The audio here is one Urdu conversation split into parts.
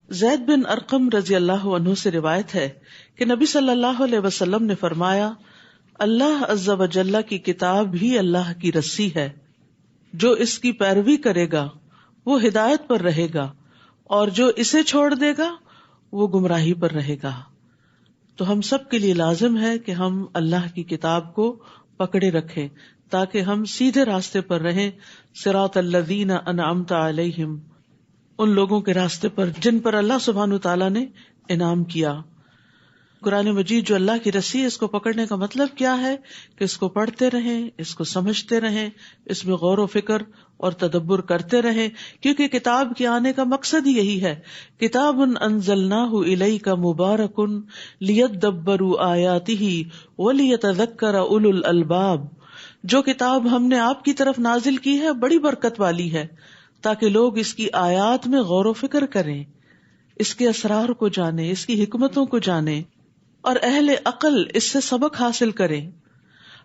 زید بن ارقم رضی اللہ عنہ سے روایت ہے کہ نبی صلی اللہ علیہ وسلم نے فرمایا، اللہ عز و جل کی کتاب ہی اللہ کی رسی ہے، جو اس کی پیروی کرے گا وہ ہدایت پر رہے گا اور جو اسے چھوڑ دے گا وہ گمراہی پر رہے گا۔ تو ہم سب کے لیے لازم ہے کہ ہم اللہ کی کتاب کو پکڑے رکھیں تاکہ ہم سیدھے راستے پر رہیں، صراط الذین انعمت علیہم، ان لوگوں کے راستے پر جن پر اللہ سبحانہ وتعالیٰ نے انعام کیا۔ قرآن مجید جو اللہ کی رسی ہے، اس کو پکڑنے کا مطلب کیا ہے کہ اس کو پڑھتے رہیں، اس کو سمجھتے رہیں، اس میں غور و فکر اور تدبر کرتے رہیں، کیونکہ کتاب کے آنے کا مقصد ہی یہی ہے۔ کتاب انزلناہ الیک مبارک لیدبروا آیاتہ ولیتذکر اولو الالباب، جو کتاب ہم نے آپ کی طرف نازل کی ہے بڑی برکت والی ہے تاکہ لوگ اس کی آیات میں غور و فکر کریں، اس کے اسرار کو جانیں، اس کی حکمتوں کو جانیں اور اہل عقل اس سے سبق حاصل کریں۔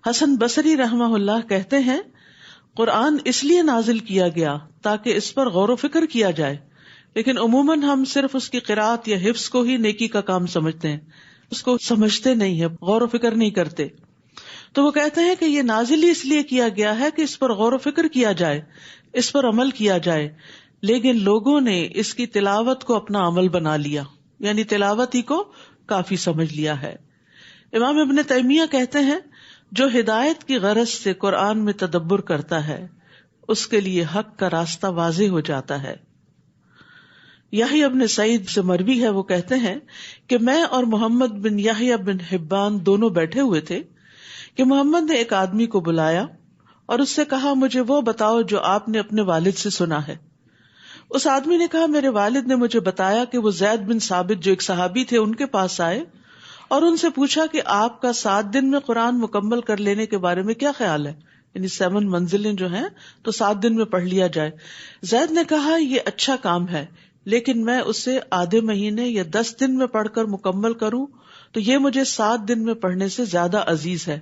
حسن بصری رحمہ اللہ کہتے ہیں، قرآن اس لیے نازل کیا گیا تاکہ اس پر غور و فکر کیا جائے، لیکن عموماً ہم صرف اس کی قرأت یا حفظ کو ہی نیکی کا کام سمجھتے ہیں، اس کو سمجھتے نہیں ہیں، غور و فکر نہیں کرتے۔ تو وہ کہتے ہیں کہ یہ نازل ہی اس لیے کیا گیا ہے کہ اس پر غور و فکر کیا جائے، اس پر عمل کیا جائے، لیکن لوگوں نے اس کی تلاوت کو اپنا عمل بنا لیا، یعنی تلاوت ہی کو کافی سمجھ لیا ہے۔ امام ابن تیمیہ کہتے ہیں، جو ہدایت کی غرض سے قرآن میں تدبر کرتا ہے اس کے لیے حق کا راستہ واضح ہو جاتا ہے۔ یحییٰ ابن سعید سے مروی ہے، وہ کہتے ہیں کہ میں اور محمد بن یحییٰ بن حبان دونوں بیٹھے ہوئے تھے کہ محمد نے ایک آدمی کو بلایا اور اس سے کہا، مجھے وہ بتاؤ جو آپ نے اپنے والد سے سنا ہے۔ اس آدمی نے کہا، میرے والد نے مجھے بتایا کہ وہ زید بن ثابت جو ایک صحابی تھے ان کے پاس آئے اور ان سے پوچھا کہ آپ کا 7 دن میں قرآن مکمل کر لینے کے بارے میں کیا خیال ہے، یعنی 7 منزلیں جو ہیں تو 7 دن میں پڑھ لیا جائے۔ زید نے کہا، یہ اچھا کام ہے، لیکن میں اسے آدھے مہینے یا 10 دن میں پڑھ کر مکمل کروں تو یہ مجھے 7 دن میں پڑھنے سے زیادہ عزیز ہے،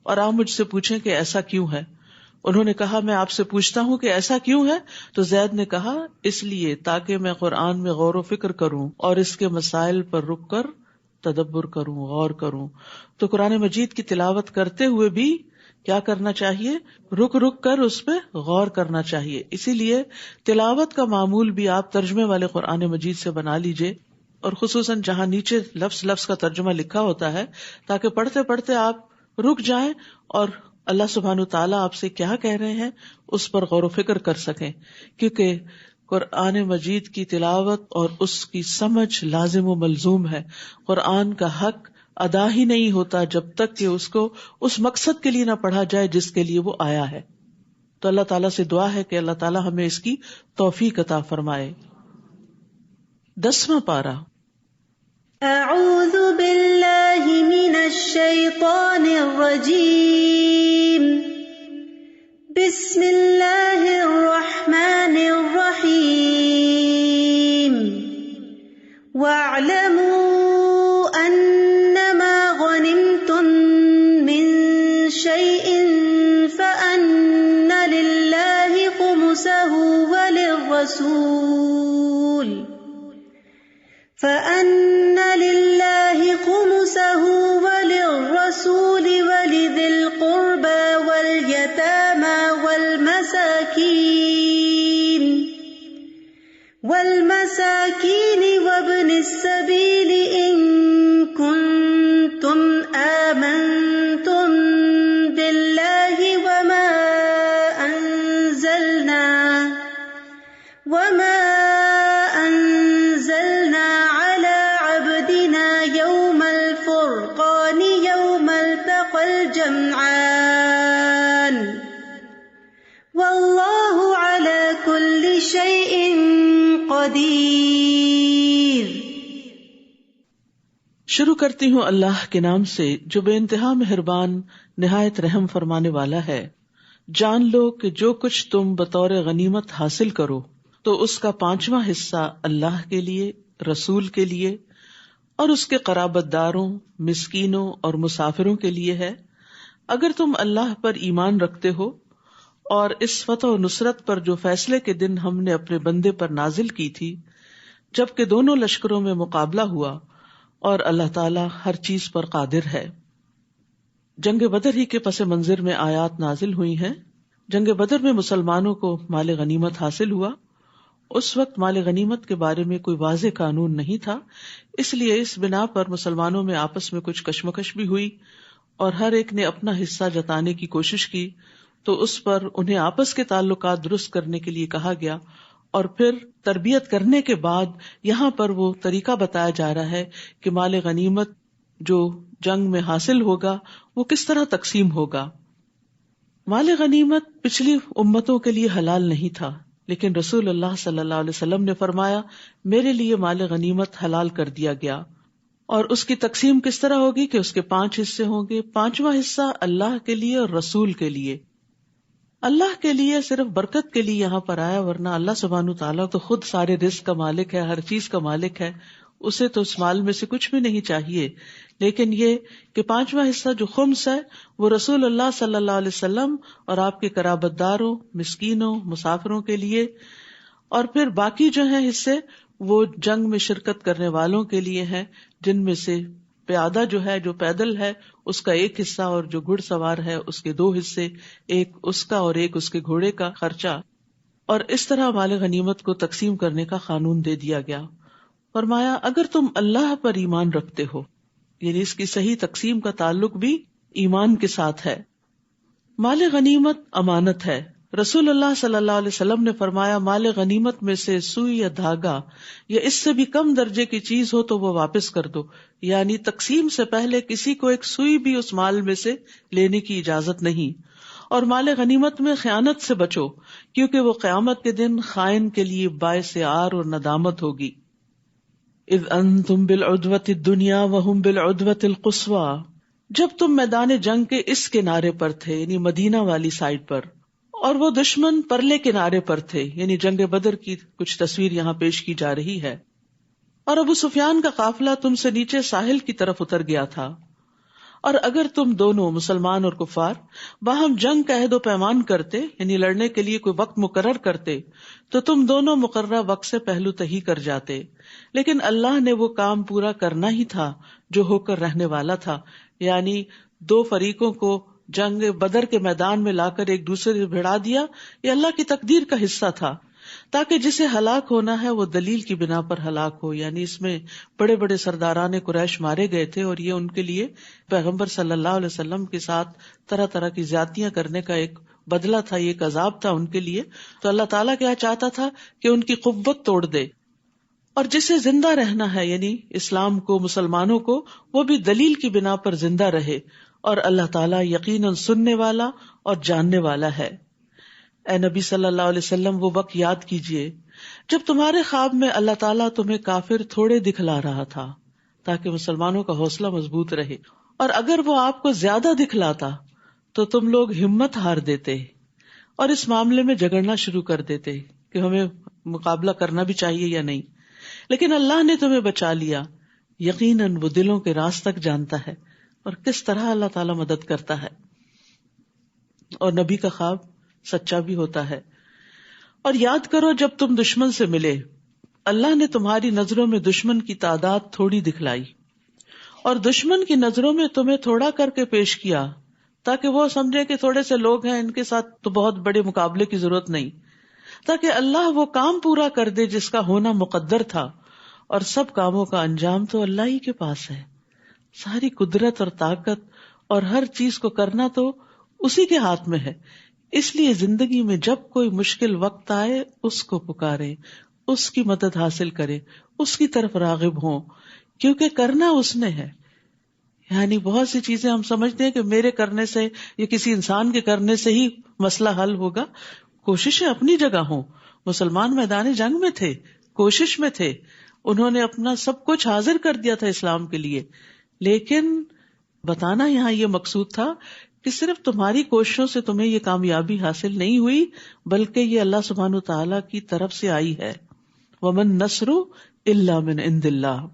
اور آپ مجھ سے پوچھیں کہ ایسا کیوں ہے؟ انہوں نے کہا، میں آپ سے پوچھتا ہوں کہ ایسا کیوں ہے؟ تو زید نے کہا، اس لیے تاکہ میں قرآن میں غور و فکر کروں اور اس کے مسائل پر رک کر تدبر کروں، غور کروں۔ تو قرآن مجید کی تلاوت کرتے ہوئے بھی کیا کرنا چاہیے؟ رک رک کر اس پہ غور کرنا چاہیے۔ اسی لیے تلاوت کا معمول بھی آپ ترجمے والے قرآن مجید سے بنا لیجئے، اور خصوصاً جہاں نیچے لفظ لفظ کا ترجمہ لکھا ہوتا ہے، تاکہ پڑھتے پڑھتے آپ رک جائیں اور اللہ سبحانہ تعالیٰ آپ سے کیا کہہ رہے ہیں اس پر غور و فکر کر سکیں، کیونکہ قرآن مجید کی تلاوت اور اس کی سمجھ لازم و ملزوم ہے۔ قرآن کا حق ادا ہی نہیں ہوتا جب تک کہ اس کو اس مقصد کے لیے نہ پڑھا جائے جس کے لیے وہ آیا ہے۔ تو اللہ تعالیٰ سے دعا ہے کہ اللہ تعالیٰ ہمیں اس کی توفیق عطا فرمائے۔ 10واں پارہ۔ اعوذ باللہ من الشیطان الرجیم، بسم اللہ الرحمن الرحیم، وَاعْلَمُوا أَنَّمَا غَنِمْتُم مِّن شَيْءٍ فَأَنَّ لِلَّهِ خُمُسَهُ وَلِلرَّسُولِ وَلِذِي الْقُرْبَى وَالْيَتَامَى وَالْمَسَاكِينِ وَابْنِ السَّبِيلِ إِن كُنتُمْ آمَنتُم بِاللَّهِ وَمَا أَنزَلْنَا عَلَى عَبْدِنَا يَوْمَ الْفُرْقَانِ يَوْمَ الْتَقَى الْجَمْعَانِ وَاللَّهُ عَلَى كُلِّ شَيْءٍ قدیر۔ شروع کرتی ہوں اللہ کے نام سے جو بے انتہا مہربان نہایت رحم فرمانے والا ہے۔ جان لو کہ جو کچھ تم بطور غنیمت حاصل کرو تو اس کا 5واں حصہ اللہ کے لیے، رسول کے لیے اور اس کے قرابت داروں، مسکینوں اور مسافروں کے لیے ہے۔ اگر تم اللہ پر ایمان رکھتے ہو اور اس فتح و نصرت پر جو فیصلے کے دن ہم نے اپنے بندے پر نازل کی تھی، جبکہ دونوں لشکروں میں مقابلہ ہوا اور اللہ تعالیٰ ہر چیز پر قادر ہے۔ جنگ بدر ہی کے پس منظر میں آیات نازل ہوئی ہیں۔ جنگ بدر میں مسلمانوں کو مال غنیمت حاصل ہوا۔ اس وقت مال غنیمت کے بارے میں کوئی واضح قانون نہیں تھا، اس لیے اس بنا پر مسلمانوں میں آپس میں کچھ کشمکش بھی ہوئی اور ہر ایک نے اپنا حصہ جتانے کی کوشش کی، تو اس پر انہیں آپس کے تعلقات درست کرنے کے لیے کہا گیا، اور پھر تربیت کرنے کے بعد یہاں پر وہ طریقہ بتایا جا رہا ہے کہ مال غنیمت جو جنگ میں حاصل ہوگا وہ کس طرح تقسیم ہوگا۔ مال غنیمت پچھلی امتوں کے لیے حلال نہیں تھا، لیکن رسول اللہ صلی اللہ علیہ وسلم نے فرمایا میرے لیے مال غنیمت حلال کر دیا گیا، اور اس کی تقسیم کس طرح ہوگی کہ اس کے 5 حصے ہوں گے، 5واں حصہ اللہ کے لیے اور رسول کے لیے۔ اللہ کے لیے صرف برکت کے لیے یہاں پر آیا، ورنہ اللہ سبحانہ تعالیٰ تو خود سارے رزق کا مالک ہے، ہر چیز کا مالک ہے، اسے تو اس مال میں سے کچھ بھی نہیں چاہیے، لیکن یہ کہ 5واں حصہ جو خمس ہے وہ رسول اللہ صلی اللہ علیہ وسلم اور آپ کے قرابت داروں، مسکینوں، مسافروں کے لیے، اور پھر باقی جو ہیں حصے وہ جنگ میں شرکت کرنے والوں کے لیے ہیں، جن میں سے پیادہ جو ہے، جو پیدل ہے، اس کا 1 حصہ، اور جو گھڑ سوار ہے اس کے 2 حصے، ایک اس کا اور ایک اس کے گھوڑے کا خرچہ۔ اور اس طرح مال غنیمت کو تقسیم کرنے کا قانون دے دیا گیا۔ فرمایا اگر تم اللہ پر ایمان رکھتے ہو، یعنی اس کی صحیح تقسیم کا تعلق بھی ایمان کے ساتھ ہے۔ مال غنیمت امانت ہے۔ رسول اللہ صلی اللہ علیہ وسلم نے فرمایا مال غنیمت میں سے سوئی یا دھاگا یا اس سے بھی کم درجے کی چیز ہو تو وہ واپس کر دو، یعنی تقسیم سے پہلے کسی کو ایک سوئی بھی اس مال میں سے لینے کی اجازت نہیں۔ اور مال غنیمت میں خیانت سے بچو، کیونکہ وہ قیامت کے دن خائن کے لیے باعث عار اور ندامت ہوگی۔ اذ انتم بالعدوۃ الدنیا وہم بالعدوۃ القصویٰ، جب تم میدان جنگ کے اس کنارے پر تھے، یعنی مدینہ والی سائڈ پر، اور وہ دشمن پرلے کنارے پر تھے، یعنی جنگ بدر کی کچھ تصویر یہاں پیش کی جا رہی ہے۔ اور ابو سفیان کا قافلہ تم سے نیچے ساحل کی طرف اتر گیا تھا، اور اگر تم دونوں مسلمان اور کفار باہم جنگ کا عہد و پیمان کرتے، یعنی لڑنے کے لیے کوئی وقت مقرر کرتے، تو تم دونوں مقررہ وقت سے پہلو تہی کر جاتے، لیکن اللہ نے وہ کام پورا کرنا ہی تھا جو ہو کر رہنے والا تھا، یعنی 2 فریقوں کو جنگ بدر کے میدان میں لا کر ایک دوسرے سے بھڑا دیا، یہ اللہ کی تقدیر کا حصہ تھا، تاکہ جسے ہلاک ہونا ہے وہ دلیل کی بنا پر ہلاک ہو۔ یعنی اس میں بڑے بڑے سرداران قریش مارے گئے تھے، اور یہ ان کے لیے پیغمبر صلی اللہ علیہ وسلم کے ساتھ طرح طرح کی زیادتیاں کرنے کا ایک بدلہ تھا، یہ ایک عذاب تھا ان کے لیے۔ تو اللہ تعالیٰ کیا چاہتا تھا کہ ان کی قوت توڑ دے، اور جسے زندہ رہنا ہے یعنی اسلام کو، مسلمانوں کو، وہ بھی دلیل کی بنا پر زندہ رہے، اور اللہ تعالیٰ یقیناً سننے والا اور جاننے والا ہے۔ اے نبی صلی اللہ علیہ وسلم وہ وقت یاد کیجئے جب تمہارے خواب میں اللہ تعالیٰ تمہیں کافر تھوڑے دکھلا رہا تھا تاکہ مسلمانوں کا حوصلہ مضبوط رہے، اور اگر وہ آپ کو زیادہ دکھلاتا تو تم لوگ ہمت ہار دیتے اور اس معاملے میں جھگڑنا شروع کر دیتے کہ ہمیں مقابلہ کرنا بھی چاہیے یا نہیں، لیکن اللہ نے تمہیں بچا لیا، یقیناً وہ دلوں کے راز تک جانتا ہے اور کس طرح اللہ تعالیٰ مدد کرتا ہے۔ اور نبی کا خواب سچا بھی ہوتا ہے۔ اور یاد کرو جب تم دشمن سے ملے، اللہ نے تمہاری نظروں میں دشمن کی تعداد تھوڑی دکھلائی اور دشمن کی نظروں میں تمہیں تھوڑا کر کے پیش کیا، تاکہ وہ سمجھے کہ تھوڑے سے لوگ ہیں، ان کے ساتھ تو بہت بڑے مقابلے کی ضرورت نہیں، تاکہ اللہ وہ کام پورا کر دے جس کا ہونا مقدر تھا، اور سب کاموں کا انجام تو اللہ ہی کے پاس ہے۔ ساری قدرت اور طاقت اور ہر چیز کو کرنا تو اسی کے ہاتھ میں ہے۔ اس لیے زندگی میں جب کوئی مشکل وقت آئے اس کو پکارے، اس کی مدد حاصل کرے، اس کی طرف راغب ہوں، کیونکہ کرنا اس نے ہے۔ یعنی بہت سی چیزیں ہم سمجھتے ہیں کہ میرے کرنے سے یا کسی انسان کے کرنے سے ہی مسئلہ حل ہوگا۔ کوششیں اپنی جگہ ہوں، مسلمان میدان جنگ میں تھے، کوشش میں تھے، انہوں نے اپنا سب کچھ حاضر کر دیا تھا اسلام کے لیے، لیکن بتانا یہاں یہ مقصود تھا کہ صرف تمہاری کوششوں سے تمہیں یہ کامیابی حاصل نہیں ہوئی، بلکہ یہ اللہ سبحانہ تعالیٰ کی طرف سے آئی ہے۔ وَمَن نَّصْرُ إِلَّا مِنْ عِنْدِ اللَّهِ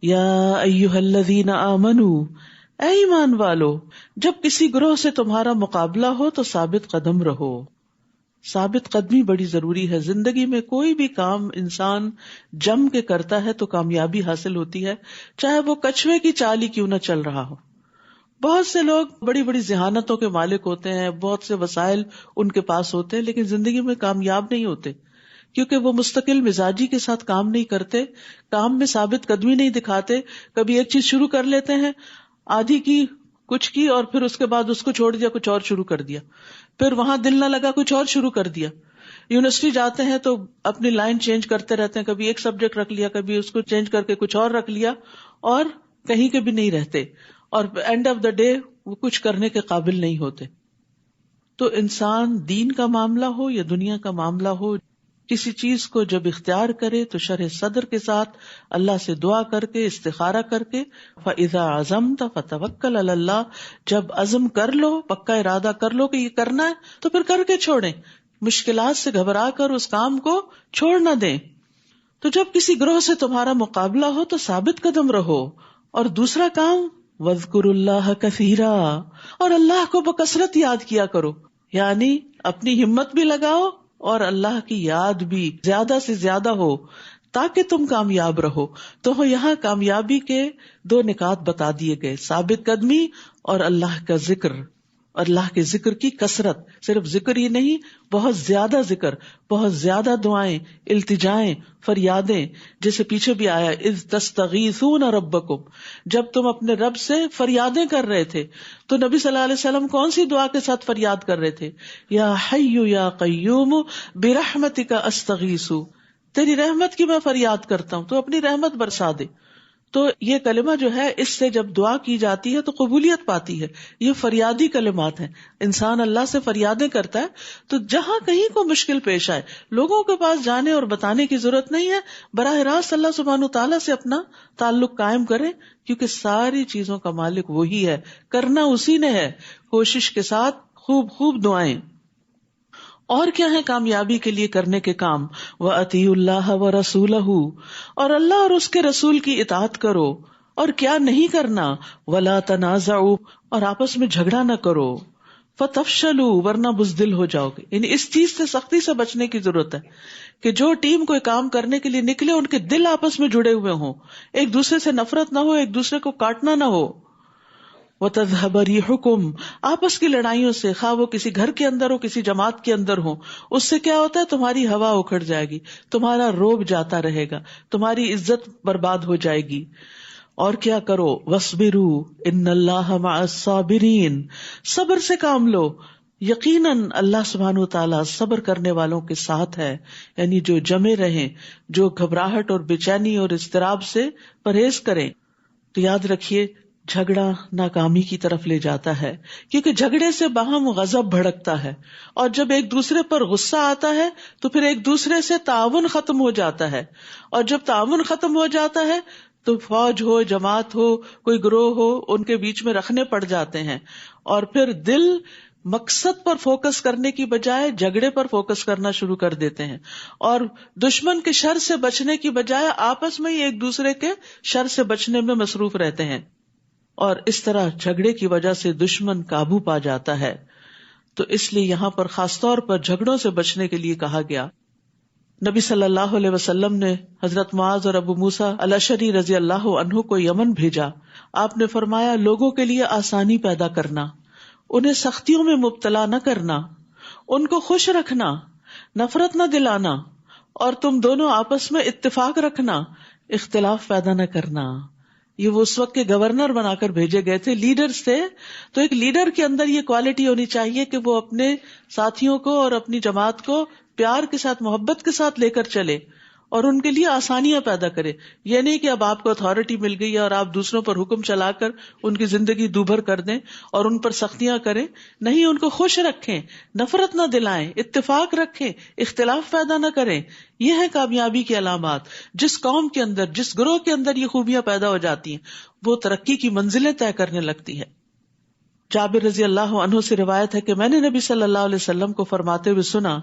يَا أَيُّهَا الَّذِينَ آمَنُوا، اے ایمان والو، جب کسی گروہ سے تمہارا مقابلہ ہو تو ثابت قدم رہو۔ ثابت قدمی بڑی ضروری ہے. زندگی میں کوئی بھی کام انسان جم کے کرتا ہے تو کامیابی حاصل ہوتی ہے، چاہے وہ کچھوے کی چال ہی کیوں نہ چل رہا ہو. بہت سے لوگ بڑی بڑی ذہانتوں کے مالک ہوتے ہیں، بہت سے وسائل ان کے پاس ہوتے ہیں، لیکن زندگی میں کامیاب نہیں ہوتے، کیونکہ وہ مستقل مزاجی کے ساتھ کام نہیں کرتے، کام میں ثابت قدمی نہیں دکھاتے. کبھی ایک چیز شروع کر لیتے ہیں، آدھی کی کچھ کی، اور پھر اس کے بعد اس کو چھوڑ دیا، کچھ اور شروع کر دیا، پھر وہاں دل نہ لگا، کچھ اور شروع کر دیا. یونیورسٹی جاتے ہیں تو اپنی لائن چینج کرتے رہتے ہیں، کبھی ایک سبجیکٹ رکھ لیا، کبھی اس کو چینج کر کے کچھ اور رکھ لیا، اور کہیں کے بھی نہیں رہتے، اور اینڈ آف دا ڈے وہ کچھ کرنے کے قابل نہیں ہوتے. تو انسان دین کا معاملہ ہو یا دنیا کا معاملہ ہو، کسی چیز کو جب اختیار کرے تو شرح صدر کے ساتھ اللہ سے دعا کر کے، استخارہ کر کے، فَإِذَا عَزَمْتَ فَتَوَكَّلْ عَلَى اللَّهِ، جب عزم کر لو، پکا ارادہ کر لو کہ یہ کرنا ہے تو پھر کر کے چھوڑیں، مشکلات سے گھبرا کر اس کام کو چھوڑ نہ دیں. تو جب کسی گروہ سے تمہارا مقابلہ ہو تو ثابت قدم رہو. اور دوسرا کام وَاذْكُرُوا اللَّهَ كَثِيرًا، اور اللہ کو بکثرت یاد کیا کرو، یعنی اپنی ہمت بھی لگاؤ اور اللہ کی یاد بھی زیادہ سے زیادہ ہو تاکہ تم کامیاب رہو. تو یہاں کامیابی کے 2 نکات بتا دیے گئے، ثابت قدمی اور اللہ کا ذکر، اور اللہ کے ذکر کی کثرت. صرف ذکر ہی نہیں، بہت زیادہ ذکر، بہت زیادہ دعائیں، التجائیں، فریادیں، جیسے پیچھے بھی آیا اذ تستغیثون ربکم، جب تم اپنے رب سے فریادیں کر رہے تھے. تو نبی صلی اللہ علیہ وسلم کون سی دعا کے ساتھ فریاد کر رہے تھے؟ یا حی یا قیوم برحمتک استغیث، تیری رحمت کی میں فریاد کرتا ہوں، تو اپنی رحمت برسا دے. تو یہ کلمہ جو ہے، اس سے جب دعا کی جاتی ہے تو قبولیت پاتی ہے. یہ فریادی کلمات ہیں. انسان اللہ سے فریادیں کرتا ہے تو جہاں کہیں کو مشکل پیش آئے، لوگوں کے پاس جانے اور بتانے کی ضرورت نہیں ہے، براہ راست اللہ سبحانہ تعالیٰ سے اپنا تعلق قائم کریں، کیونکہ ساری چیزوں کا مالک وہی ہے، کرنا اسی نے ہے. کوشش کے ساتھ خوب خوب دعائیں. اور کیا ہے کامیابی کے لیے کرنے کے کام؟ وَأَطِيعُوا اللَّهَ وَرَسُولَهُ، اور اللہ اور اس کے رسول کی اطاعت کرو. اور کیا نہیں کرنا؟ وَلَا تَنَازَعُوا، اور آپس میں جھگڑا نہ کرو. فَتَفْشَلُوا، ورنہ بزدل ہو جاؤ گے. یعنی اس چیز سے سختی سے بچنے کی ضرورت ہے کہ جو ٹیم کوئی کام کرنے کے لیے نکلے ان کے دل آپس میں جڑے ہوئے ہوں، ایک دوسرے سے نفرت نہ ہو، ایک دوسرے کو کاٹنا نہ ہو. وَتَذْهَبَ رِيحُكُمْ، آپس کی لڑائیوں سے، خواہ وہ کسی گھر کے اندر ہو، کسی جماعت کے اندر ہو، اس سے کیا ہوتا ہے؟ تمہاری ہوا اکھڑ جائے گی، تمہارا روب جاتا رہے گا، تمہاری عزت برباد ہو جائے گی. اور کیا کرو؟ وَاصْبِرُوا إِنَّ اللَّهَ مَعَ الصَّابِرِينَ، صبر سے کام لو، یقیناً اللہ سبحانہ وتعالیٰ صبر کرنے والوں کے ساتھ ہے. یعنی جو جمے رہیں، جو گھبراہٹ اور بے چینی اور اضطراب سے پرہیز کریں. تو یاد رکھیے، جھگڑا ناکامی کی طرف لے جاتا ہے، کیونکہ جھگڑے سے باہم غضب بھڑکتا ہے، اور جب ایک دوسرے پر غصہ آتا ہے تو پھر ایک دوسرے سے تعاون ختم ہو جاتا ہے، اور جب تعاون ختم ہو جاتا ہے تو فوج ہو، جماعت ہو، کوئی گروہ ہو، ان کے بیچ میں رکھنے پڑ جاتے ہیں، اور پھر دل مقصد پر فوکس کرنے کی بجائے جھگڑے پر فوکس کرنا شروع کر دیتے ہیں، اور دشمن کے شر سے بچنے کی بجائے آپس میں ہی ایک دوسرے کے شر سے بچنے میں مصروف رہتے ہیں، اور اس طرح جھگڑے کی وجہ سے دشمن قابو پا جاتا ہے. تو اس لیے یہاں پر خاص طور پر جھگڑوں سے بچنے کے لیے کہا گیا. نبی صلی اللہ علیہ وسلم نے حضرت معاذ اور ابو موسیٰ الاشعری رضی اللہ عنہ کو یمن بھیجا. آپ نے فرمایا، لوگوں کے لیے آسانی پیدا کرنا، انہیں سختیوں میں مبتلا نہ کرنا، ان کو خوش رکھنا، نفرت نہ دلانا، اور تم دونوں آپس میں اتفاق رکھنا، اختلاف پیدا نہ کرنا. یہ وہ اس وقت کے گورنر بنا کر بھیجے گئے تھے، لیڈرز تھے. تو ایک لیڈر کے اندر یہ کوالٹی ہونی چاہیے کہ وہ اپنے ساتھیوں کو اور اپنی جماعت کو پیار کے ساتھ، محبت کے ساتھ لے کر چلے اور ان کے لیے آسانیاں پیدا کرے. یہ نہیں کہ اب آپ کو اتھارٹی مل گئی ہے اور آپ دوسروں پر حکم چلا کر ان کی زندگی دوبھر کر دیں اور ان پر سختیاں کریں. نہیں، ان کو خوش رکھیں، نفرت نہ دلائیں، اتفاق رکھیں، اختلاف پیدا نہ کریں. یہ ہے کامیابی کی علامات. جس قوم کے اندر، جس گروہ کے اندر یہ خوبیاں پیدا ہو جاتی ہیں، وہ ترقی کی منزلیں طے کرنے لگتی ہے. جابر رضی اللہ عنہ سے روایت ہے کہ میں نے نبی صلی اللہ علیہ وسلم کو فرماتے ہوئے سنا،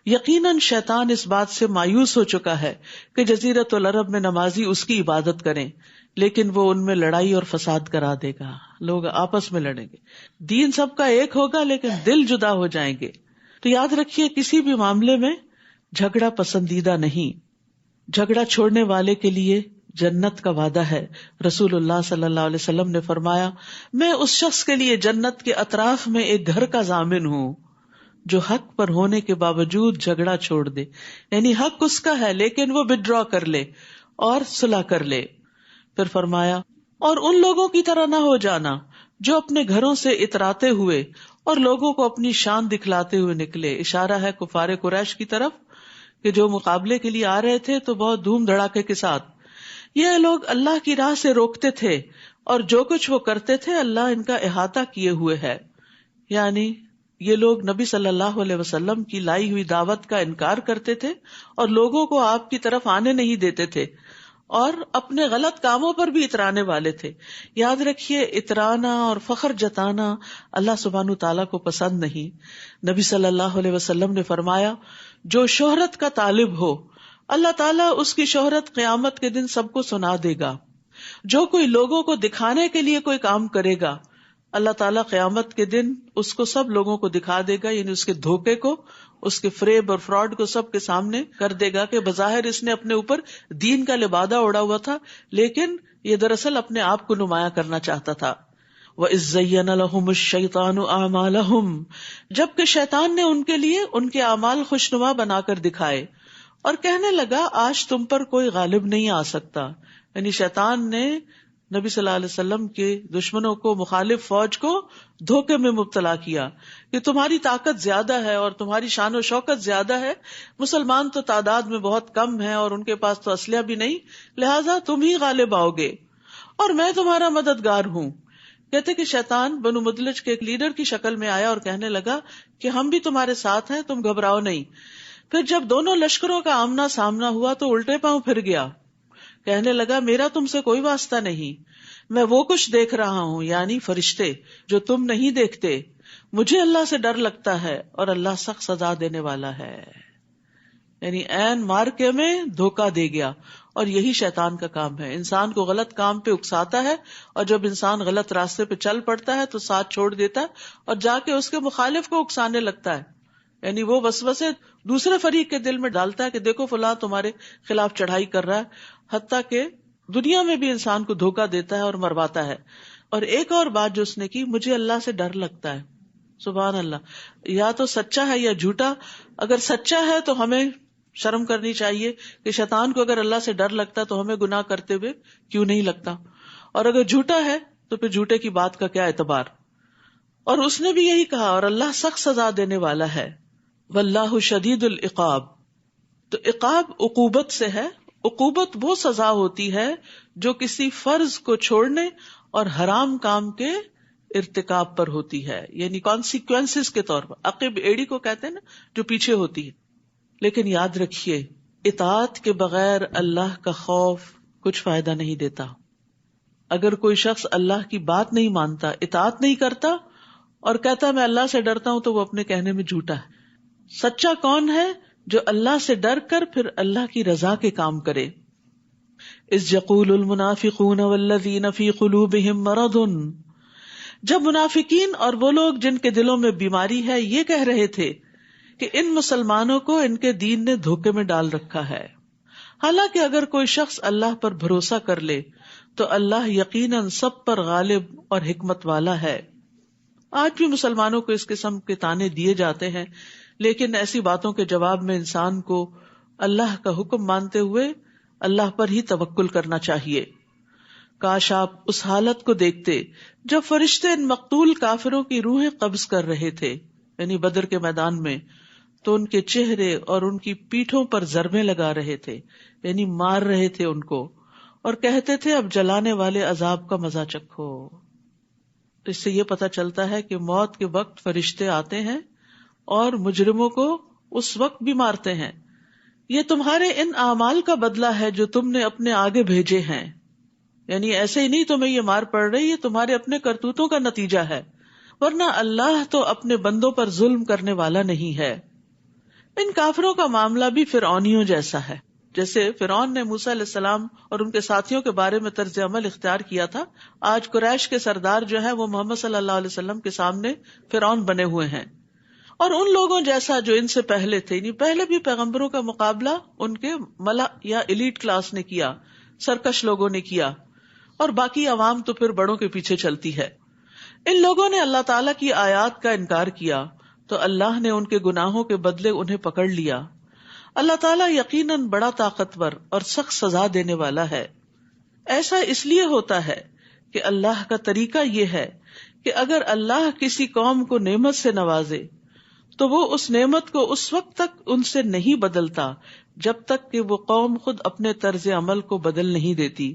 یقیناً شیطان اس بات سے مایوس ہو چکا ہے کہ جزیرۃ العرب میں نمازی اس کی عبادت کریں، لیکن وہ ان میں لڑائی اور فساد کرا دے گا. لوگ آپس میں لڑیں گے، دین سب کا ایک ہوگا لیکن دل جدا ہو جائیں گے. تو یاد رکھیے کسی بھی معاملے میں جھگڑا پسندیدہ نہیں. جھگڑا چھوڑنے والے کے لیے جنت کا وعدہ ہے. رسول اللہ صلی اللہ علیہ وسلم نے فرمایا میں اس شخص کے لیے جنت کے اطراف میں ایک گھر کا ضامن ہوں جو حق پر ہونے کے باوجود جھگڑا چھوڑ دے. یعنی حق اس کا ہے لیکن وہ وڈرا کر لے اور صلح کر لے. پھر فرمایا اور ان لوگوں کی طرح نہ ہو جانا جو اپنے گھروں سے اتراتے ہوئے اور لوگوں کو اپنی شان دکھلاتے ہوئے نکلے. اشارہ ہے کفار قریش کی طرف کہ جو مقابلے کے لیے آ رہے تھے تو بہت دھوم دھڑاکے کے ساتھ. یہ لوگ اللہ کی راہ سے روکتے تھے اور جو کچھ وہ کرتے تھے اللہ ان کا احاطہ کیے ہوئے ہے. یعنی یہ لوگ نبی صلی اللہ علیہ وسلم کی لائی ہوئی دعوت کا انکار کرتے تھے اور لوگوں کو آپ کی طرف آنے نہیں دیتے تھے اور اپنے غلط کاموں پر بھی اترانے والے تھے. یاد رکھیے اترانا اور فخر جتانا اللہ سبحانہ تعالیٰ کو پسند نہیں. نبی صلی اللہ علیہ وسلم نے فرمایا جو شہرت کا طالب ہو اللہ تعالیٰ اس کی شہرت قیامت کے دن سب کو سنا دے گا. جو کوئی لوگوں کو دکھانے کے لیے کوئی کام کرے گا اللہ تعالیٰ قیامت کے دن اس کو سب لوگوں کو دکھا دے گا. یعنی اس کے دھوکے کو، اس کے فریب اور فراڈ کو سب کے سامنے کر دے گا کہ بظاہر اس نے اپنے اوپر دین کا لبادہ اوڑا ہوا تھا لیکن یہ دراصل اپنے آپ کو نمایاں کرنا چاہتا تھا. وَإِذْ زَيَّنَ لَهُمُ الشَّيْطَانُ أَعْمَالَهُمْ جبکہ شیطان نے ان کے لیے ان کے اعمال خوشنما بنا کر دکھائے اور کہنے لگا آج تم پر کوئی غالب نہیں آ سکتا. یعنی شیطان نے نبی صلی اللہ علیہ وسلم کے دشمنوں کو، مخالف فوج کو دھوکے میں مبتلا کیا کہ تمہاری طاقت زیادہ ہے اور تمہاری شان و شوکت زیادہ ہے، مسلمان تو تعداد میں بہت کم ہیں اور ان کے پاس تو اسلحہ بھی نہیں، لہٰذا تم ہی غالب آؤ گے اور میں تمہارا مددگار ہوں. کہتے کہ شیطان بنو مدلج کے ایک لیڈر کی شکل میں آیا اور کہنے لگا کہ ہم بھی تمہارے ساتھ ہیں، تم گھبراؤ نہیں. پھر جب دونوں لشکروں کا آمنا سامنا ہوا تو الٹے پاؤں پھر گیا، کہنے لگا میرا تم سے کوئی واسطہ نہیں، میں وہ کچھ دیکھ رہا ہوں یعنی فرشتے جو تم نہیں دیکھتے. مجھے اللہ سے ڈر لگتا ہے اور اللہ سخت سزا دینے والا ہے. یعنی عین مارکے میں دھوکہ دے گیا اور یہی شیطان کا کام ہے. انسان کو غلط کام پہ اکساتا ہے اور جب انسان غلط راستے پہ چل پڑتا ہے تو ساتھ چھوڑ دیتا ہے اور جا کے اس کے مخالف کو اکسانے لگتا ہے. یعنی وہ وسوسے دوسرے فریق کے دل میں ڈالتا ہے کہ دیکھو فلاں تمہارے خلاف چڑھائی کر رہا ہے، حتیٰ کہ دنیا میں بھی انسان کو دھوکہ دیتا ہے اور مرواتا ہے. اور ایک اور بات جو اس نے کی، مجھے اللہ سے ڈر لگتا ہے. سبحان اللہ، یا تو سچا ہے یا جھوٹا. اگر سچا ہے تو ہمیں شرم کرنی چاہیے کہ شیطان کو اگر اللہ سے ڈر لگتا تو ہمیں گناہ کرتے ہوئے کیوں نہیں لگتا، اور اگر جھوٹا ہے تو پھر جھوٹے کی بات کا کیا اعتبار. اور اس نے بھی یہی کہا اور اللہ سخت سزا دینے والا ہے. واللہ شدید العقاب. تو عقاب عقوبت سے ہے. عقوبت وہ سزا ہوتی ہے جو کسی فرض کو چھوڑنے اور حرام کام کے ارتکاب پر ہوتی ہے، یعنی کانسیکوینسز کے طور پر. عقب ایڑی کو کہتے ہیں نا جو پیچھے ہوتی ہے. لیکن یاد رکھیے اطاعت کے بغیر اللہ کا خوف کچھ فائدہ نہیں دیتا. اگر کوئی شخص اللہ کی بات نہیں مانتا، اطاعت نہیں کرتا اور کہتا میں اللہ سے ڈرتا ہوں، تو وہ اپنے کہنے میں جھوٹا ہے. سچا کون ہے؟ جو اللہ سے ڈر کر پھر اللہ کی رضا کے کام کرے. اذ یقول المنافقون والذین فی قلوبہم مرض. جب منافقین اور وہ لوگ جن کے دلوں میں بیماری ہے یہ کہہ رہے تھے کہ ان مسلمانوں کو ان کے دین نے دھوکے میں ڈال رکھا ہے. حالانکہ اگر کوئی شخص اللہ پر بھروسہ کر لے تو اللہ یقیناً سب پر غالب اور حکمت والا ہے. آج بھی مسلمانوں کو اس قسم کے طعنے دیے جاتے ہیں، لیکن ایسی باتوں کے جواب میں انسان کو اللہ کا حکم مانتے ہوئے اللہ پر ہی توکل کرنا چاہیے. کاش آپ اس حالت کو دیکھتے جب فرشتے ان مقتول کافروں کی روحیں قبض کر رہے تھے، یعنی بدر کے میدان میں، تو ان کے چہرے اور ان کی پیٹھوں پر ضربیں لگا رہے تھے، یعنی مار رہے تھے ان کو، اور کہتے تھے اب جلانے والے عذاب کا مزہ چکھو. اس سے یہ پتہ چلتا ہے کہ موت کے وقت فرشتے آتے ہیں اور مجرموں کو اس وقت بھی مارتے ہیں. یہ تمہارے ان اعمال کا بدلہ ہے جو تم نے اپنے آگے بھیجے ہیں. یعنی ایسے ہی نہیں تمہیں یہ مار پڑ رہی، یہ تمہارے اپنے کرتوتوں کا نتیجہ ہے، ورنہ اللہ تو اپنے بندوں پر ظلم کرنے والا نہیں ہے. ان کافروں کا معاملہ بھی فرعونیوں جیسا ہے. جیسے فرعون نے موسیٰ علیہ السلام اور ان کے ساتھیوں کے بارے میں طرز عمل اختیار کیا تھا، آج قریش کے سردار جو ہے وہ محمد صلی اللہ علیہ وسلم کے سامنے فرعون بنے ہوئے ہیں. اور ان لوگوں جیسا جو ان سے پہلے تھے، یعنی پہلے بھی پیغمبروں کا مقابلہ ان کے ملا یا ایلیٹ کلاس نے کیا، سرکش لوگوں نے کیا، اور باقی عوام تو پھر بڑوں کے پیچھے چلتی ہے. ان لوگوں نے اللہ تعالیٰ کی آیات کا انکار کیا تو اللہ نے ان کے گناہوں کے بدلے انہیں پکڑ لیا. اللہ تعالیٰ یقیناً بڑا طاقتور اور سخت سزا دینے والا ہے. ایسا اس لیے ہوتا ہے کہ اللہ کا طریقہ یہ ہے کہ اگر اللہ کسی قوم کو نعمت سے نوازے تو وہ اس نعمت کو اس وقت تک ان سے نہیں بدلتا جب تک کہ وہ قوم خود اپنے طرز عمل کو بدل نہیں دیتی.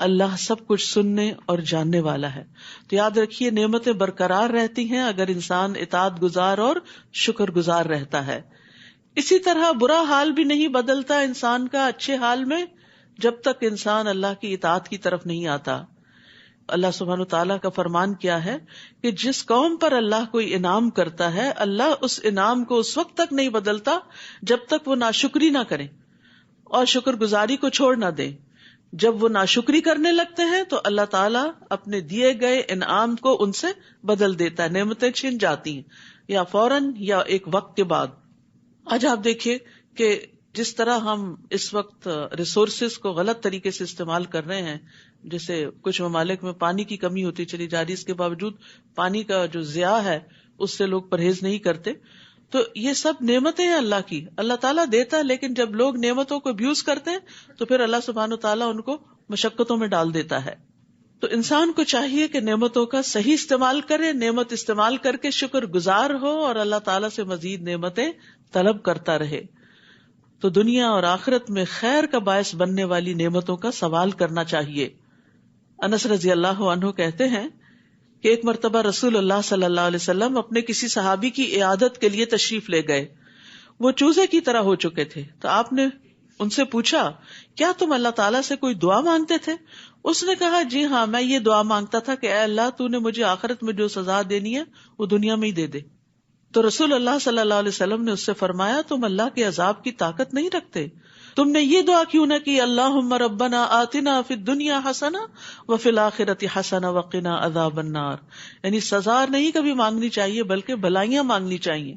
اللہ سب کچھ سننے اور جاننے والا ہے. تو یاد رکھیے نعمتیں برقرار رہتی ہیں اگر انسان اطاعت گزار اور شکر گزار رہتا ہے. اسی طرح برا حال بھی نہیں بدلتا انسان کا اچھے حال میں جب تک انسان اللہ کی اطاعت کی طرف نہیں آتا. اللہ سبحانہ وتعالیٰ کا فرمان کیا ہے کہ جس قوم پر اللہ کوئی انعام کرتا ہے اللہ اس انعام کو اس وقت تک نہیں بدلتا جب تک وہ ناشکری نہ کریں اور شکر گزاری کو چھوڑ نہ دیں. جب وہ ناشکری کرنے لگتے ہیں تو اللہ تعالیٰ اپنے دیے گئے انعام کو ان سے بدل دیتا ہے. نعمتیں چھن جاتی ہیں یا فوراً یا ایک وقت کے بعد. آج آپ دیکھیے کہ جس طرح ہم اس وقت ریسورسز کو غلط طریقے سے استعمال کر رہے ہیں، جیسے کچھ ممالک میں پانی کی کمی ہوتی چلی جا رہی، اس کے باوجود پانی کا جو ضیاع ہے اس سے لوگ پرہیز نہیں کرتے. تو یہ سب نعمتیں ہیں اللہ کی، اللہ تعالیٰ دیتا ہے، لیکن جب لوگ نعمتوں کو ابیوز کرتے ہیں تو پھر اللہ سبحانہ وتعالیٰ ان کو مشقتوں میں ڈال دیتا ہے. تو انسان کو چاہیے کہ نعمتوں کا صحیح استعمال کرے، نعمت استعمال کر کے شکر گزار ہو اور اللہ تعالیٰ سے مزید نعمتیں طلب کرتا رہے. تو دنیا اور آخرت میں خیر کا باعث بننے والی نعمتوں کا سوال کرنا چاہیے. انس رضی اللہ عنہ کہتے ہیں کہ ایک مرتبہ رسول اللہ صلی اللہ علیہ وسلم اپنے کسی صحابی کی عیادت کے لیے تشریف لے گئے. وہ چوزے کی طرح ہو چکے تھے. تو آپ نے ان سے پوچھا کیا تم اللہ تعالیٰ سے کوئی دعا مانگتے تھے؟ اس نے کہا جی ہاں، میں یہ دعا مانگتا تھا کہ اے اللہ تو نے مجھے آخرت میں جو سزا دینی ہے وہ دنیا میں ہی دے دے. تو رسول اللہ صلی اللہ علیہ وسلم نے اس سے فرمایا تم اللہ کے عذاب کی طاقت نہیں رکھتے؟ تم نے یہ دعا کیوں نہ کی اللہم ربنا آتنا فی الدنیا حسنہ وفی الآخرۃ حسنہ وقنا عذاب النار. یعنی سزا نہیں کبھی مانگنی چاہیے بلکہ بھلائیاں مانگنی چاہیے.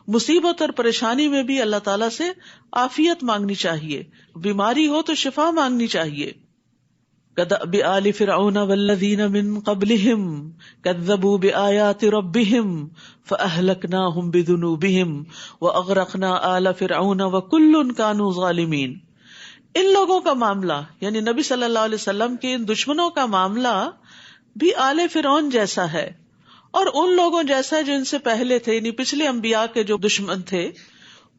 مصیبت اور پریشانی میں بھی اللہ تعالیٰ سے عافیت مانگنی چاہیے، بیماری ہو تو شفا مانگنی چاہیے. كدأب آل فرعون والذین من قبلہم كذبوا بآیات ربہم فأہلکناہم بذنوبہم واغرقنا آل فرعون وکل کانوا ظالمین. ان لوگوں کا معاملہ یعنی نبی صلی اللہ علیہ وسلم کے ان دشمنوں کا معاملہ بھی آل فرعون جیسا ہے اور ان لوگوں جیسا جو ان سے پہلے تھے، یعنی پچھلے انبیاء کے جو دشمن تھے.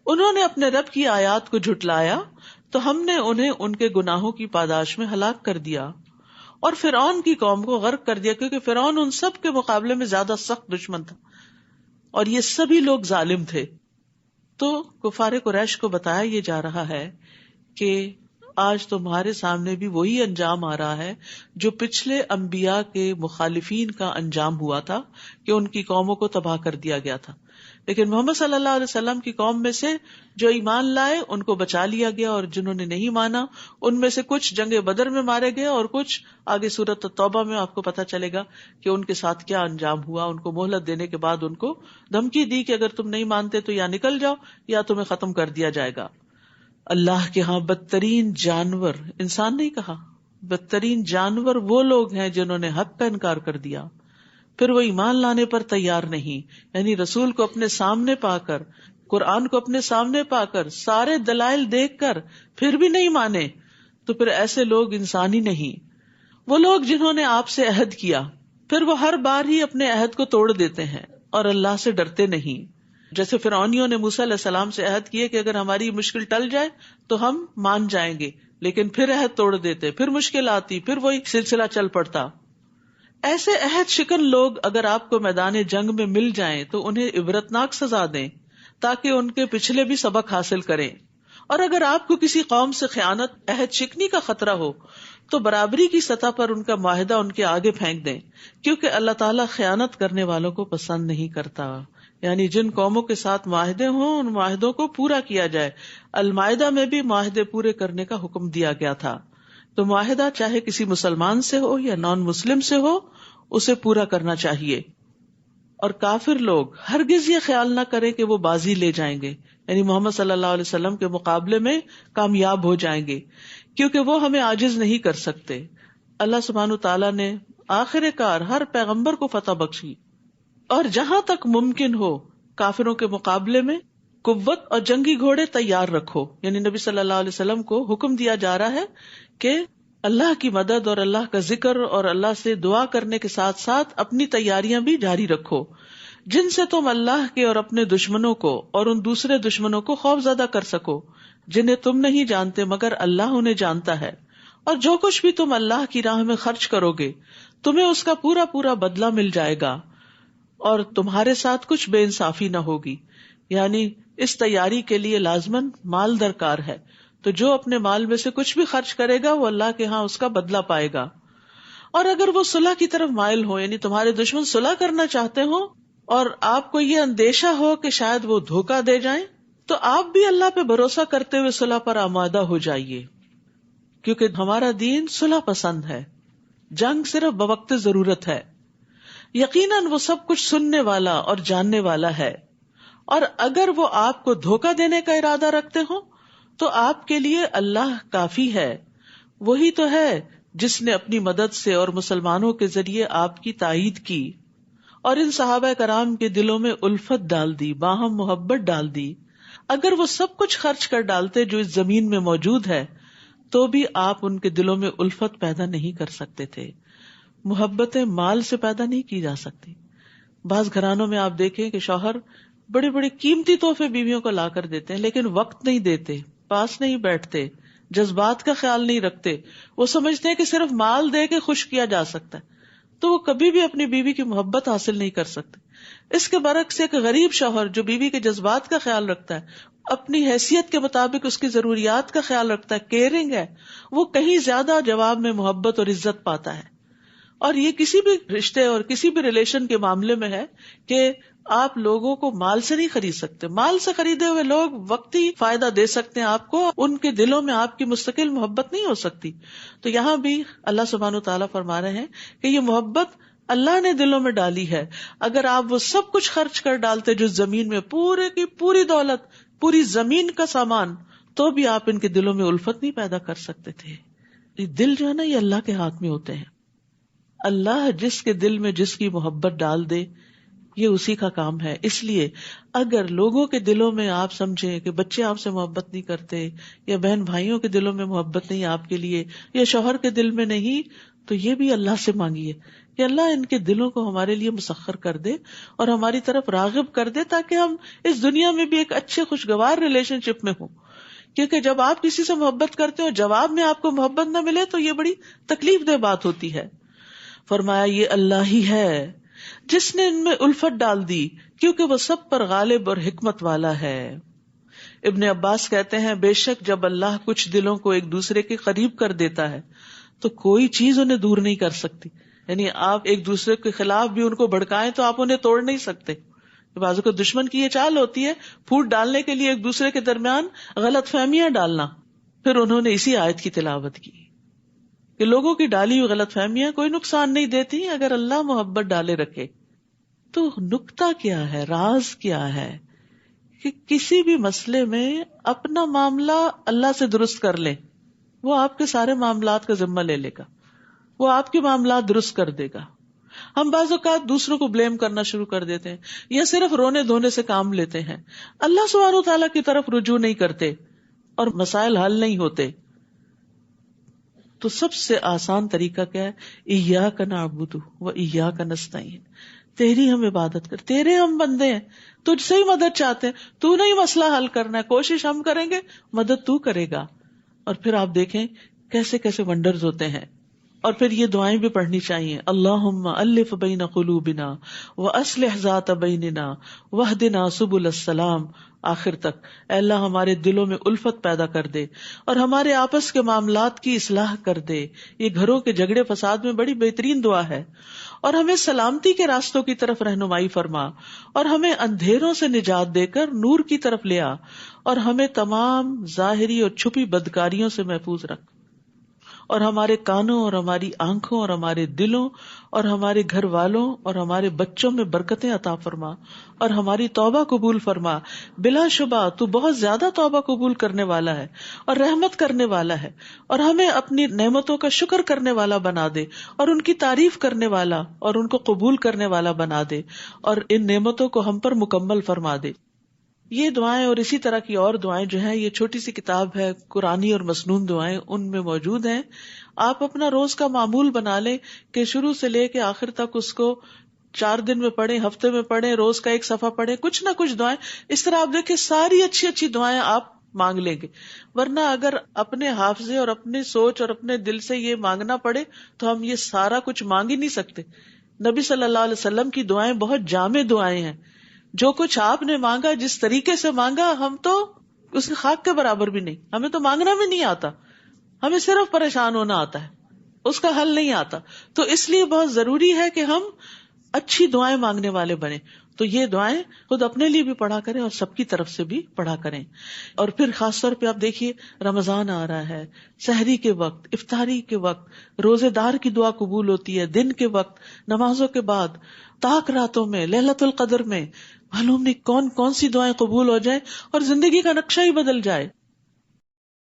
انہوں نے اپنے رب کی آیات کو جھٹلایا تو ہم نے انہیں ان کے گناہوں کی پاداش میں ہلاک کر دیا اور فرعون کی قوم کو غرق کر دیا، کیونکہ فرعون ان سب کے مقابلے میں زیادہ سخت دشمن تھا اور یہ سبھی لوگ ظالم تھے. تو کفار قریش کو بتایا یہ جا رہا ہے کہ آج تمہارے سامنے بھی وہی انجام آ رہا ہے جو پچھلے انبیاء کے مخالفین کا انجام ہوا تھا کہ ان کی قوموں کو تباہ کر دیا گیا تھا. لیکن محمد صلی اللہ علیہ وسلم کی قوم میں سے جو ایمان لائے ان کو بچا لیا گیا اور جنہوں نے نہیں مانا ان میں سے کچھ جنگ بدر میں مارے گئے اور کچھ آگے سورۃ توبہ میں آپ کو پتہ چلے گا کہ ان کے ساتھ کیا انجام ہوا. ان کو مہلت دینے کے بعد ان کو دھمکی دی کہ اگر تم نہیں مانتے تو یا نکل جاؤ یا تمہیں ختم کر دیا جائے گا. اللہ کے ہاں بدترین جانور، انسان نہیں کہا، بدترین جانور وہ لوگ ہیں جنہوں نے حق کا انکار کر دیا پھر وہ ایمان لانے پر تیار نہیں. یعنی رسول کو اپنے سامنے پا کر، قرآن کو اپنے سامنے پا کر، سارے دلائل دیکھ کر پھر بھی نہیں مانے تو پھر ایسے لوگ انسان ہی نہیں. وہ لوگ جنہوں نے آپ سے عہد کیا پھر وہ ہر بار ہی اپنے عہد کو توڑ دیتے ہیں اور اللہ سے ڈرتے نہیں. جیسے فرعونیوں نے موسیٰ علیہ السلام سے عہد کیے کہ اگر ہماری مشکل ٹل جائے تو ہم مان جائیں گے، لیکن پھر عہد توڑ دیتے، پھر مشکل آتی، پھر وہی سلسلہ چل پڑتا. ایسے عہد شکن لوگ اگر آپ کو میدان جنگ میں مل جائیں تو انہیں عبرتناک سزا دیں تاکہ ان کے پچھلے بھی سبق حاصل کریں. اور اگر آپ کو کسی قوم سے خیانت، عہد شکنی کا خطرہ ہو تو برابری کی سطح پر ان کا معاہدہ ان کے آگے پھینک دیں، کیونکہ اللہ تعالیٰ خیانت کرنے والوں کو پسند نہیں کرتا. یعنی جن قوموں کے ساتھ معاہدے ہوں ان معاہدوں کو پورا کیا جائے. المائدہ میں بھی معاہدے پورے کرنے کا حکم دیا گیا تھا. تو معاہدہ چاہے کسی مسلمان سے ہو یا نان مسلم سے ہو اسے پورا کرنا چاہیے. اور کافر لوگ ہرگز یہ خیال نہ کریں کہ وہ بازی لے جائیں گے، یعنی محمد صلی اللہ علیہ وسلم کے مقابلے میں کامیاب ہو جائیں گے، کیونکہ وہ ہمیں عاجز نہیں کر سکتے. اللہ سبحانہ تعالیٰ نے آخر کار ہر پیغمبر کو فتح بخشی، اور جہاں تک ممکن ہو کافروں کے مقابلے میں قوت اور جنگی گھوڑے تیار رکھو. یعنی نبی صلی اللہ علیہ وسلم کو حکم دیا جا رہا ہے کہ اللہ کی مدد اور اللہ کا ذکر اور اللہ سے دعا کرنے کے ساتھ ساتھ اپنی تیاریاں بھی جاری رکھو، جن سے تم اللہ کے اور اپنے دشمنوں کو اور ان دوسرے دشمنوں کو خوف زدہ کر سکو جنہیں تم نہیں جانتے مگر اللہ انہیں جانتا ہے. اور جو کچھ بھی تم اللہ کی راہ میں خرچ کرو گے تمہیں اس کا پورا پورا بدلہ مل جائے گا، اور تمہارے ساتھ کچھ بے انصافی نہ ہوگی. یعنی اس تیاری کے لیے لازماً مال درکار ہے، تو جو اپنے مال میں سے کچھ بھی خرچ کرے گا وہ اللہ کے ہاں اس کا بدلہ پائے گا. اور اگر وہ صلح کی طرف مائل ہو، یعنی تمہارے دشمن صلح کرنا چاہتے ہو اور آپ کو یہ اندیشہ ہو کہ شاید وہ دھوکہ دے جائیں، تو آپ بھی اللہ پہ بھروسہ کرتے ہوئے صلح پر آمادہ ہو جائیے، کیونکہ ہمارا دین صلح پسند ہے. جنگ صرف بوقت ضرورت ہے. یقیناً وہ سب کچھ سننے والا اور جاننے والا ہے، اور اگر وہ آپ کو دھوکہ دینے کا ارادہ رکھتے ہوں تو آپ کے لیے اللہ کافی ہے. وہی تو ہے جس نے اپنی مدد سے اور مسلمانوں کے ذریعے آپ کی تائید کی اور ان صحابہ کرام کے دلوں میں الفت ڈال دی، باہم محبت ڈال دی. اگر وہ سب کچھ خرچ کر ڈالتے جو اس زمین میں موجود ہے تو بھی آپ ان کے دلوں میں الفت پیدا نہیں کر سکتے تھے. محبتیں مال سے پیدا نہیں کی جا سکتی. بعض گھرانوں میں آپ دیکھیں کہ شوہر بڑے بڑے قیمتی تحفے بیویوں کو لا کر دیتے ہیں، لیکن وقت نہیں دیتے، پاس نہیں بیٹھتے، جذبات کا خیال نہیں رکھتے. وہ سمجھتے ہیں کہ صرف مال دے کے خوش کیا جا سکتا ہے، تو وہ کبھی بھی اپنی بیوی کی محبت حاصل نہیں کر سکتے. اس کے برعکس ایک غریب شوہر جو بیوی کے جذبات کا خیال رکھتا ہے، اپنی حیثیت کے مطابق اس کی ضروریات کا خیال رکھتا ہے، کیئرنگ ہے، وہ کہیں زیادہ جواب میں محبت اور عزت پاتا ہے. اور یہ کسی بھی رشتے اور کسی بھی ریلیشن کے معاملے میں ہے کہ آپ لوگوں کو مال سے نہیں خرید سکتے. مال سے خریدے ہوئے لوگ وقتی فائدہ دے سکتے ہیں آپ کو، ان کے دلوں میں آپ کی مستقل محبت نہیں ہو سکتی. تو یہاں بھی اللہ سبحانہ وتعالیٰ فرما رہے ہیں کہ یہ محبت اللہ نے دلوں میں ڈالی ہے. اگر آپ وہ سب کچھ خرچ کر ڈالتے جو زمین میں پورے کی پوری دولت، پوری زمین کا سامان، تو بھی آپ ان کے دلوں میں الفت نہیں پیدا کر سکتے تھے. یہ دل جو ہے نا، یہ اللہ کے ہاتھ میں ہوتے ہیں. اللہ جس کے دل میں جس کی محبت ڈال دے، یہ اسی کا کام ہے. اس لیے اگر لوگوں کے دلوں میں آپ سمجھیں کہ بچے آپ سے محبت نہیں کرتے، یا بہن بھائیوں کے دلوں میں محبت نہیں آپ کے لیے، یا شوہر کے دل میں نہیں، تو یہ بھی اللہ سے مانگیے کہ اللہ ان کے دلوں کو ہمارے لیے مسخر کر دے اور ہماری طرف راغب کر دے، تاکہ ہم اس دنیا میں بھی ایک اچھے خوشگوار ریلیشن شپ میں ہوں. کیونکہ جب آپ کسی سے محبت کرتے ہو، جواب میں آپ کو محبت نہ ملے تو یہ بڑی تکلیف دہ بات ہوتی ہے. فرمایا یہ اللہ ہی ہے جس نے ان میں الفت ڈال دی، کیونکہ وہ سب پر غالب اور حکمت والا ہے. ابن عباس کہتے ہیں بے شک جب اللہ کچھ دلوں کو ایک دوسرے کے قریب کر دیتا ہے تو کوئی چیز انہیں دور نہیں کر سکتی. یعنی آپ ایک دوسرے کے خلاف بھی ان کو بھڑکائیں تو آپ انہیں توڑ نہیں سکتے. بازو کو دشمن کی یہ چال ہوتی ہے پھوٹ ڈالنے کے لیے ایک دوسرے کے درمیان غلط فہمیاں ڈالنا. پھر انہوں نے اسی آیت کی تلاوت کی کہ لوگوں کی ڈالی ہوئی غلط فہمیاں کوئی نقصان نہیں دیتی اگر اللہ محبت ڈالے رکھے. تو نکتہ کیا ہے، راز کیا ہے کہ کسی بھی مسئلے میں اپنا معاملہ اللہ سے درست کر لیں، وہ آپ کے سارے معاملات کا ذمہ لے لے گا، وہ آپ کے معاملات درست کر دے گا. ہم بعض اوقات دوسروں کو بلیم کرنا شروع کر دیتے ہیں یا صرف رونے دھونے سے کام لیتے ہیں، اللہ سبحانہ وتعالیٰ کی طرف رجوع نہیں کرتے اور مسائل حل نہیں ہوتے. تو سب سے آسان طریقہ کیا ہے؟ ایاک نعبد و ایاک نستعین. تیری ہم عبادت کر، تیرے ہم بندے ہیں، تجھ سے ہی مدد چاہتے ہیں، تو نہیں مسئلہ حل کرنا ہے، کوشش ہم کریں گے، مدد تو کرے گا. اور پھر آپ دیکھیں کیسے کیسے ونڈرز ہوتے ہیں. اور پھر یہ دعائیں بھی پڑھنی چاہیے، اللہم الف بین قلوبنا واصلح ذات بیننا واہدنا سبل السلام، آخر تک. اے اللہ ہمارے دلوں میں الفت پیدا کر دے اور ہمارے آپس کے معاملات کی اصلاح کر دے. یہ گھروں کے جھگڑے فساد میں بڑی بہترین دعا ہے. اور ہمیں سلامتی کے راستوں کی طرف رہنمائی فرما اور ہمیں اندھیروں سے نجات دے کر نور کی طرف لے آ اور ہمیں تمام ظاہری اور چھپی بدکاریوں سے محفوظ رکھ. اور ہمارے کانوں اور ہماری آنکھوں اور ہمارے دلوں اور ہمارے گھر والوں اور ہمارے بچوں میں برکتیں عطا فرما اور ہماری توبہ قبول فرما. بلا شبہ تو بہت زیادہ توبہ قبول کرنے والا ہے اور رحمت کرنے والا ہے, اور ہمیں اپنی نعمتوں کا شکر کرنے والا بنا دے اور ان کی تعریف کرنے والا اور ان کو قبول کرنے والا بنا دے, اور ان نعمتوں کو ہم پر مکمل فرما دے. یہ دعائیں اور اسی طرح کی اور دعائیں جو ہیں, یہ چھوٹی سی کتاب ہے قرآنی اور مسنون دعائیں, ان میں موجود ہیں. آپ اپنا روز کا معمول بنا لیں کہ شروع سے لے کے آخر تک اس کو 4 دن میں پڑھیں, ہفتے میں پڑھیں, روز کا 1 صفحہ پڑھیں, کچھ نہ کچھ دعائیں. اس طرح آپ دیکھیں ساری اچھی اچھی دعائیں آپ مانگ لیں گے. ورنہ اگر اپنے حافظے اور اپنی سوچ اور اپنے دل سے یہ مانگنا پڑے تو ہم یہ سارا کچھ مانگ ہی نہیں سکتے. نبی صلی اللہ علیہ وسلم کی دعائیں بہت جامع دعائیں ہیں. جو کچھ آپ نے مانگا, جس طریقے سے مانگا, ہم تو اس کے خاک کے برابر بھی نہیں. ہمیں تو مانگنا بھی نہیں آتا, ہمیں صرف پریشان ہونا آتا ہے, اس کا حل نہیں آتا. تو اس لیے بہت ضروری ہے کہ ہم اچھی دعائیں مانگنے والے بنیں. تو یہ دعائیں خود اپنے لیے بھی پڑھا کریں اور سب کی طرف سے بھی پڑھا کریں. اور پھر خاص طور پہ آپ دیکھیے رمضان آ رہا ہے, سحری کے وقت, افطاری کے وقت, روزے دار کی دعا قبول ہوتی ہے, دن کے وقت, نمازوں کے بعد, تاک راتوں میں, لیلۃ القدر میں. معلوم نہیں کون کون سی دعائیں قبول ہو جائیں اور زندگی کا نقشہ ہی بدل جائے.